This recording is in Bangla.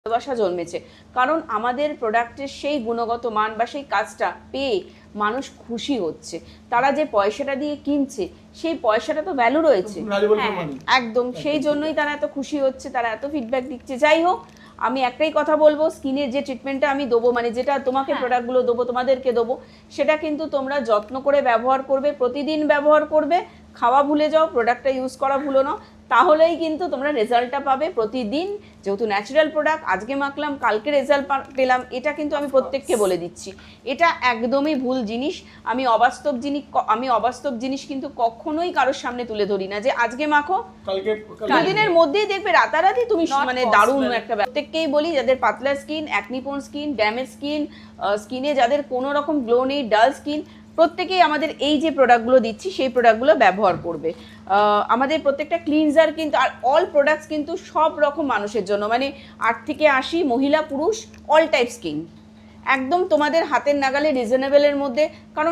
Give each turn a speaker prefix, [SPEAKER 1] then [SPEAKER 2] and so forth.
[SPEAKER 1] ভালোবাসা জন্মেছে, কারণ আমাদের প্রোডাক্টের সেই গুণগত মান বা সেই কাজটা পেয়ে মানুষ খুশি হচ্ছে। তারা যে পয়সাটা দিয়ে কিনছে সেই পয়সাটা তো ভ্যালু রয়েছে, একদম সেই জন্যই তারা এত খুশি হচ্ছে, তারা এত ফিডব্যাক দিচ্ছে। যাই হোক, আমি একটাই কথা বলবো, স্কিনের যে ট্রিটমেন্টটা আমি দেবো, মানে যেটা তোমাকে প্রোডাক্টগুলো দেবো, তোমাদেরকে দেবো, সেটা কিন্তু তোমরা যত্ন করে ব্যবহার করবে, প্রতিদিন ব্যবহার করবে, খাওয়া ভুলে যাও, প্রোডাক্টটা ইউজ করা ভুলো না, তাহলেই কিন্তু তোমরা রেজাল্টটা পাবে প্রতিদিন। যেহেতু ন্যাচারাল প্রোডাক্ট, আজকে মাখলাম কালকে রেজাল্ট পেলাম, এটা কিন্তু আমি প্রত্যেককে বলে দিচ্ছি, এটা একদমই ভুল জিনিস। আমি অবাস্তব জিনিস কিন্তু কখনোই কারোর সামনে তুলে ধরি না, যে আজকে মাখো দুদিনের মধ্যেই দেখবে রাতারাতি তুমি মানে দারুণ একটা। প্রত্যেককেই বলি, যাদের পাতলা skin, acne-prone skin, damage skin, স্কিনে যাদের কোনো রকম গ্লো নেই, ডাল স্কিন, প্রত্যেকেই আমাদের এই যে প্রোডাক্টগুলো দিচ্ছি সেই প্রোডাক্টগুলো ব্যবহার করবে। আমাদের প্রত্যেকটা ক্লিনজার কিন্তু, আর অল প্রোডাক্টস কিন্তু সব রকম মানুষের জন্য, মানে 8 থেকে 80, মহিলা পুরুষ অল টাইপ স্কিন, একদম তোমাদের হাতের নাগালে, রিজনেবলের মধ্যে। কারণ